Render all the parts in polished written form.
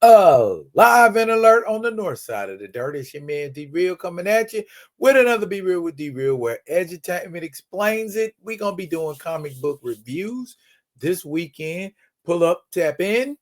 Live and alert on the north side of the dirt. It's your man D Real coming at you with another Be Real with D Real, where edutainment explains it. We're gonna be doing comic book reviews this weekend. Pull up, tap in.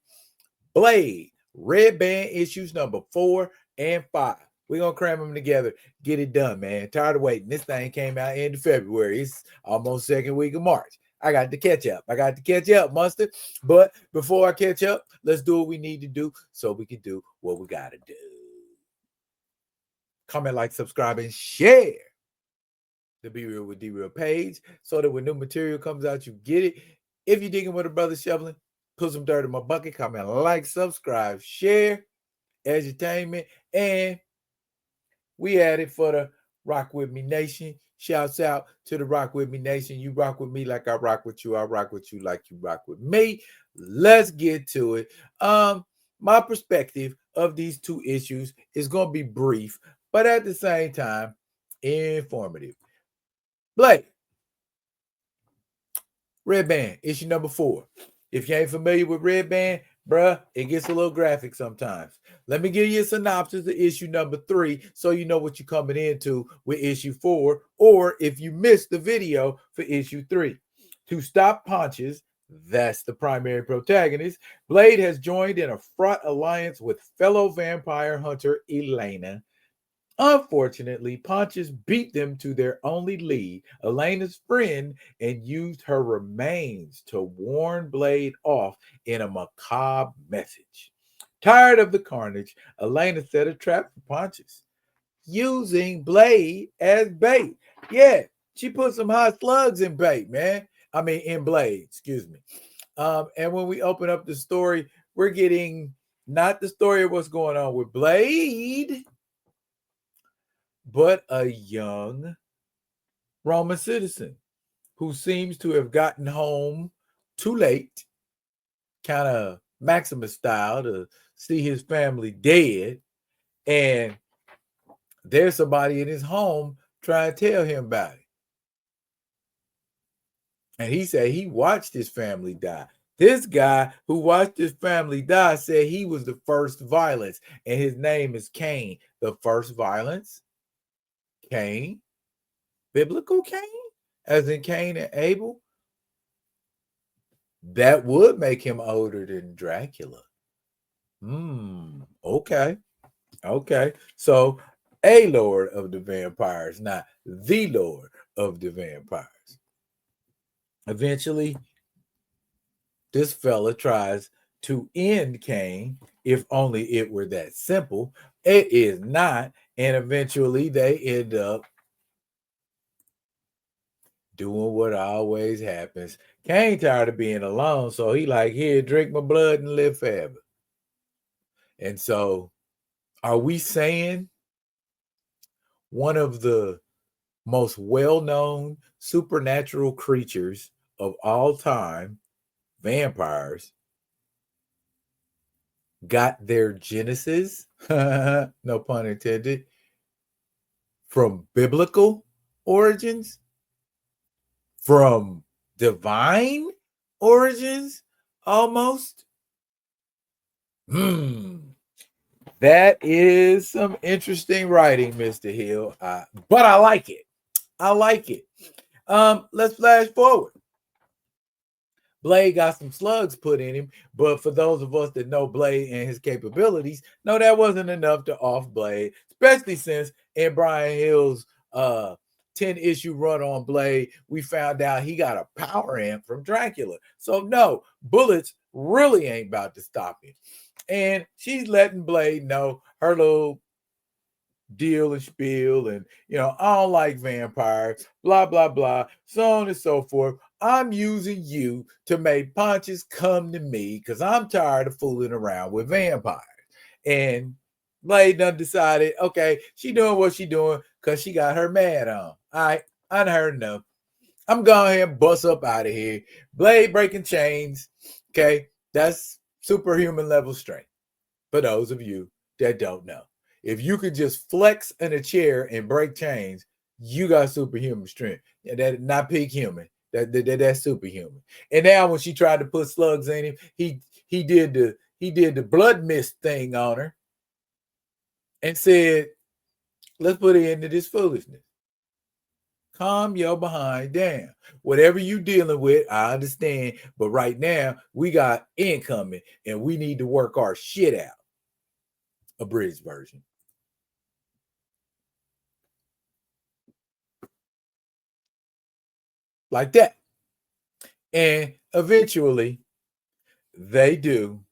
Blade, Red Band issues number 4 and 5. We're gonna cram them together, get it done, man. Tired of waiting. This thing came out in February. It's almost second week of March. I got to catch up, Mustard. But before I catch up, let's do what we need to do so we can do what we gotta do. Comment, like, subscribe, and share the Be Real with D Real page so that when new material comes out, you get it. If you're digging with a brother shoveling, put some dirt in my bucket. Comment, like, subscribe, share, edutainment, and we at it for the Rock With Me Nation. Shouts out to the Rock With Me Nation. You rock with me like I rock with you. I rock with you like you rock with me. Let's get to it. My perspective of these two issues is going to be brief, but at the same time, informative. Blake, Red Band, issue number 4. If you ain't familiar with Red Band, bruh, it gets a little graphic sometimes. Let me give you a synopsis of issue number 3 so you know what you're coming into with issue 4, or if you missed the video for issue 3. To stop Pontious, that's the primary protagonist, Blade has joined in a fraught alliance with fellow vampire hunter Elena. Unfortunately, Pontious beat them to their only lead, Elena's friend, and used her remains to warn Blade off in a macabre message. Tired of the carnage, Elena set a trap for Pontious, using Blade as bait. Yeah, she put some hot slugs in bait, man. I mean, in Blade, excuse me. And when we open up the story, we're getting not the story of what's going on with Blade, but a young Roman citizen who seems to have gotten home too late, kind of Maximus style, to see his family dead. And there's somebody in his home trying to tell him about it. And he said he watched his family die. This guy who watched his family die said he was the first violence, and his name is Cain. The first violence? Cain? Biblical Cain? As in Cain and Abel? That would make him older than Dracula. Okay. So, a lord of the vampires, not the lord of the vampires. Eventually, this fella tries to end Cain, if only it were that simple. It is not, and eventually they end up doing what always happens. Cain tired of being alone, so he like, here, drink my blood and live forever. And so, are we saying one of the most well-known supernatural creatures of all time, vampires, got their genesis, no pun intended, from biblical origins? From divine origins, almost? That is some interesting writing, Mr. Hill. But I like it. Let's flash forward. Blade got some slugs put in him, but for those of us that know Blade and his capabilities, no, that wasn't enough to off Blade, especially since in Bryan Hill's 10-issue run on Blade, we found out he got a power amp from Dracula. So no, bullets really ain't about to stop him. And she's letting Blade know her little deal and spiel, and I don't like vampires, blah blah blah, so on and so forth. I'm using you to make Pontious come to me because I'm tired of fooling around with vampires. And Blade done decided, okay, she doing what she doing because she got her mad on. All right, I done heard enough. I'm going ahead and bust up out of here. Blade breaking chains. Okay, that's superhuman level strength. For those of you that don't know, if you could just flex in a chair and break chains, you got superhuman strength. That not peak human. That's superhuman. And now when she tried to put slugs in him, he did the he did the blood mist thing on her and said, let's put an end to this foolishness. Calm your behind down. Whatever you dealing with, I understand. But right now, we got incoming and we need to work our shit out. Abridged version. Like that. And eventually, they do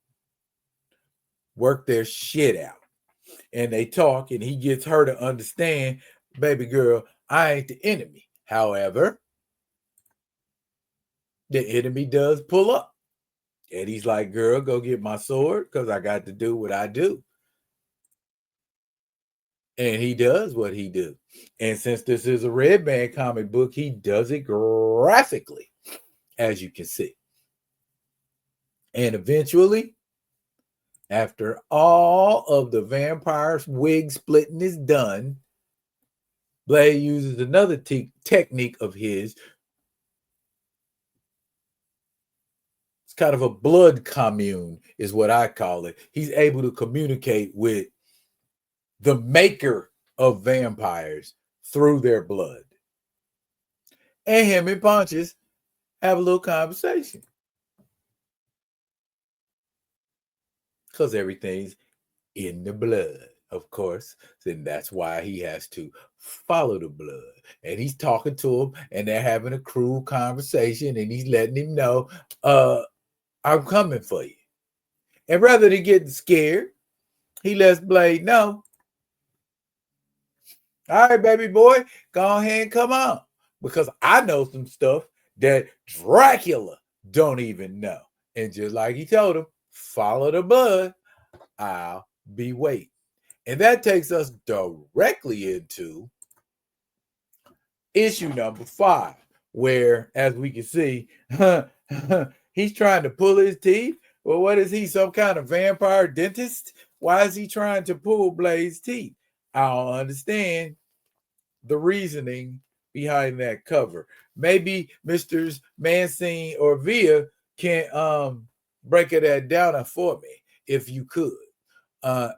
work their shit out. And they talk, and he gets her to understand, baby girl, I ain't the enemy. However, the enemy does pull up. And he's like, girl, go get my sword because I got to do what I do. And he does what he do. And since this is a Red Band comic book, he does it graphically, as you can see. And eventually, after all of the vampire's wig splitting is done, Blade uses another technique of his. It's kind of a blood commune, is what I call it. He's able to communicate with the maker of vampires through their blood. And him and Pontious have a little conversation. Because everything's in the blood, of course. Then that's why he has to follow the blood. And he's talking to him, and they're having a cruel conversation, and he's letting him know, I'm coming for you. And rather than getting scared, he lets Blade know, all right, baby boy, go ahead and come on. Because I know some stuff that Dracula don't even know. And just like he told him, follow the blood, I'll be waiting. And that takes us directly into issue number 5, where, as we can see, he's trying to pull his teeth. Well, what is he, some kind of vampire dentist? Why is he trying to pull Blade's teeth? I don't understand the reasoning behind that cover. Maybe Mr. Mancin or Via can break that down for me, if you could.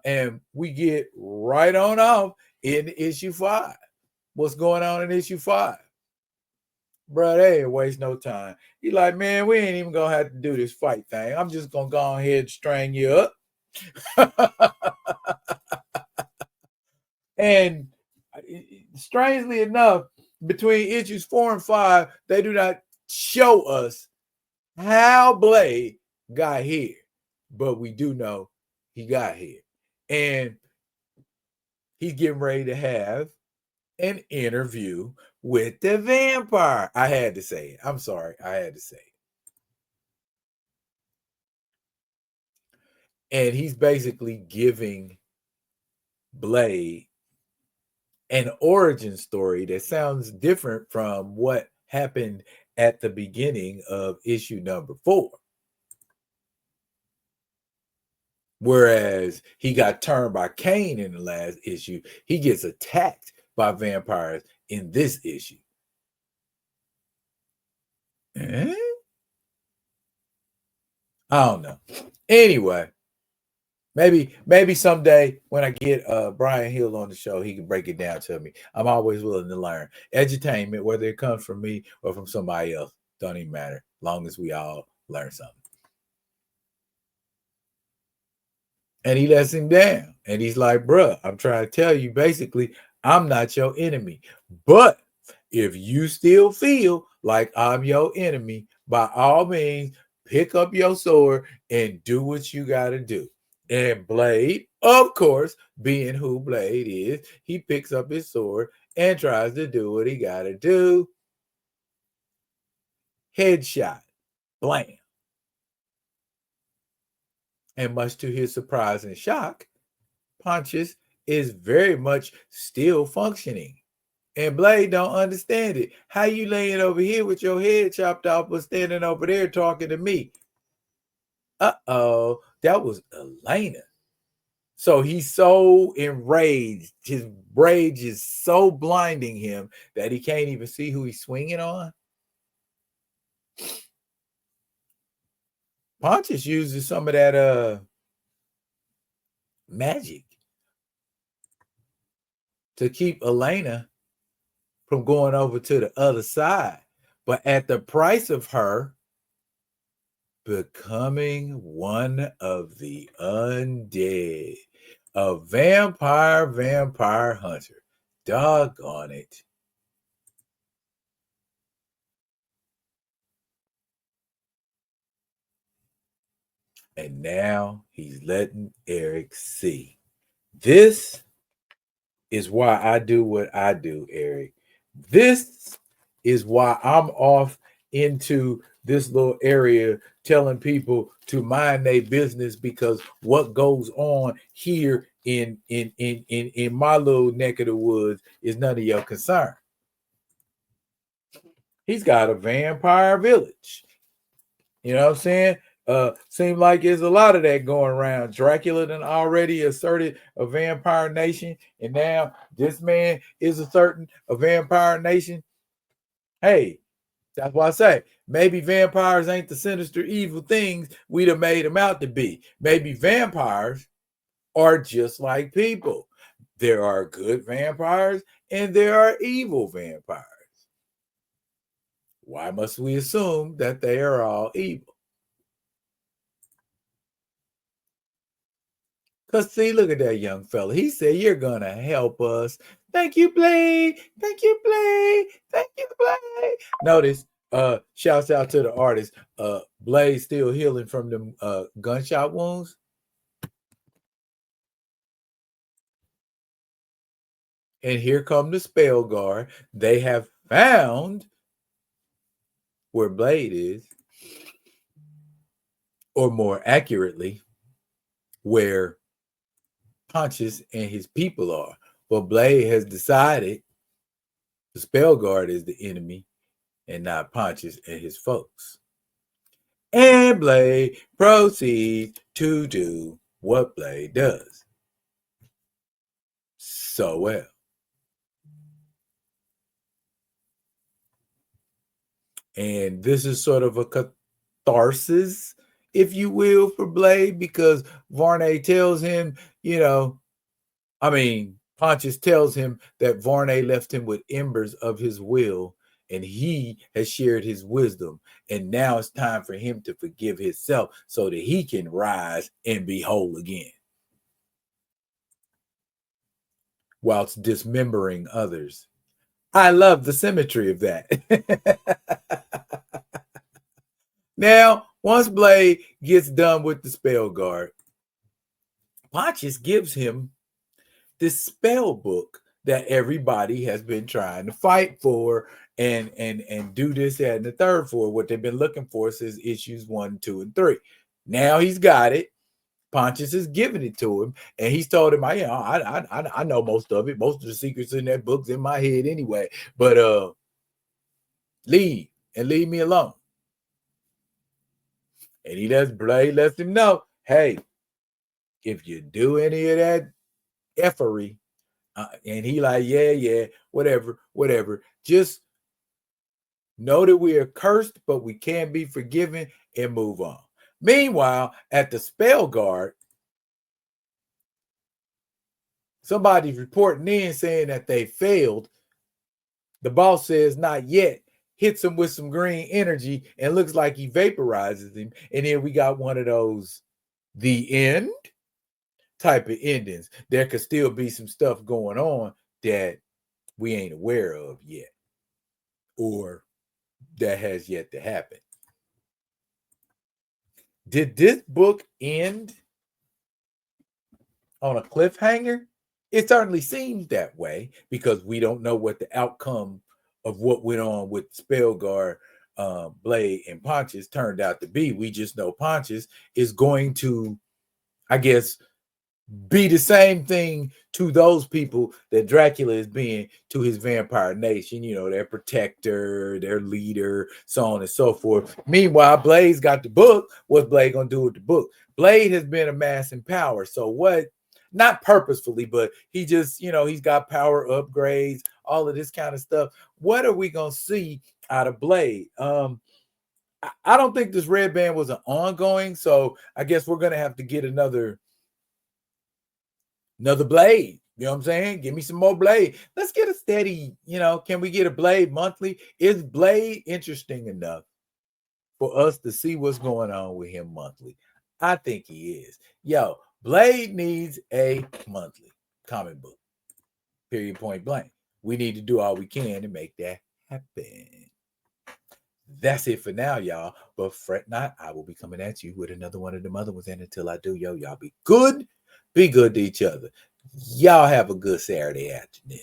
And we get right on off in issue 5. What's going on in issue 5? Bro, they ain't waste no time. He like, man, we ain't even gonna have to do this fight thing. I'm just gonna go ahead and string you up. And strangely enough, between issues 4 and 5, they do not show us how Blade got here. But we do know he got here. And he's getting ready to have an interview with the vampire. I had to say it. I'm sorry. I had to say it. And he's basically giving Blade an origin story that sounds different from what happened at the beginning of issue number 4. Whereas he got turned by Kane in the last issue, he gets attacked by vampires in this issue. I don't know. Anyway, maybe someday when I get Bryan Hill on the show, he can break it down to me. I'm always willing to learn. Edutainment, whether it comes from me or from somebody else, don't even matter, long as we all learn something. And he lets him down. And he's like, bruh, I'm trying to tell you, basically, I'm not your enemy. But if you still feel like I'm your enemy, by all means, pick up your sword and do what you got to do. And Blade, of course, being who Blade is, he picks up his sword and tries to do what he got to do. Headshot. Blam. And much to his surprise and shock, Pontious is very much still functioning. And Blade don't understand it. How you laying over here with your head chopped off but standing over there talking to me? Uh-oh, that was Elena. So he's so enraged. His rage is so blinding him that he can't even see who he's swinging on. Pontious uses some of that magic to keep Elena from going over to the other side, but at the price of her becoming one of the undead, a vampire hunter. Doggone it. And now he's letting Eric see. This is why I do what I do, Eric. This is why I'm off into this little area telling people to mind their business, because what goes on here in my little neck of the woods is none of your concern. He's got a vampire village. You know what I'm saying? Seems like there's a lot of that going around. Dracula done already asserted a vampire nation, and now this man is asserting a vampire nation. Hey, that's why I say maybe vampires ain't the sinister evil things we'd have made them out to be. Maybe vampires are just like people. There are good vampires and there are evil vampires. Why must we assume that they are all evil? Because, see, look at that young fella. He said, you're going to help us. Thank you, Blade. Thank you, Blade. Thank you, Blade. Notice, shouts out to the artist. Blade still healing from them gunshot wounds. And here come the Spellguard. They have found where Blade is, or more accurately, where Pontious and his people are. But Blade has decided the Spellguard is the enemy and not Pontious and his folks. And Blade proceeds to do what Blade does so well. And this is sort of a catharsis, if you will, for Blade, because Varney tells him, Pontious tells him that Varney left him with embers of his will, and he has shared his wisdom. And now it's time for him to forgive himself so that he can rise and be whole again, whilst dismembering others. I love the symmetry of that. Now, once Blade gets done with the Spellguard, Pontious gives him this spell book that everybody has been trying to fight for and do this, that, and the third for, what they've been looking for since issues 1, 2, and 3. Now he's got it. Pontious is giving it to him, and he's told him, I know most of it. Most of the secrets in that book's in my head anyway. But leave me alone. And Blade lets him know, hey, if you do any of that effery, and he like, yeah, whatever. Just know that we are cursed, but we can be forgiven and move on. Meanwhile, at the Spellguard, somebody's reporting in saying that they failed. The boss says not yet, hits him with some green energy and looks like he vaporizes him. And then we got one of those the end type of endings. There could still be some stuff going on that we ain't aware of yet, or that has yet to happen. Did this book end on a cliffhanger? It certainly seems that way, because we don't know what the outcome of what went on with Spellguard, Blade, and Pontious turned out to be. We just know Pontious is going to, I guess, be the same thing to those people that Dracula is being to his vampire nation, their protector, their leader, so on and so forth. Meanwhile, Blade's got the book. What's Blade gonna do with the book? Blade has been amassing power. So what? Not purposefully, but he just, he's got power upgrades, all of this kind of stuff. What are we gonna see out of Blade? I don't think this red band was an ongoing, so I guess we're gonna have to get another Another Blade. You know what I'm saying? Give me some more Blade. Let's get a steady, can we get a Blade monthly? Is Blade interesting enough for us to see what's going on with him monthly? I think he is. Yo, Blade needs a monthly comic book. Period, point blank. We need to do all we can to make that happen. That's it for now, y'all. But fret not, I will be coming at you with another one of them other ones. And until I do, y'all be good to each other. Y'all have a good Saturday afternoon.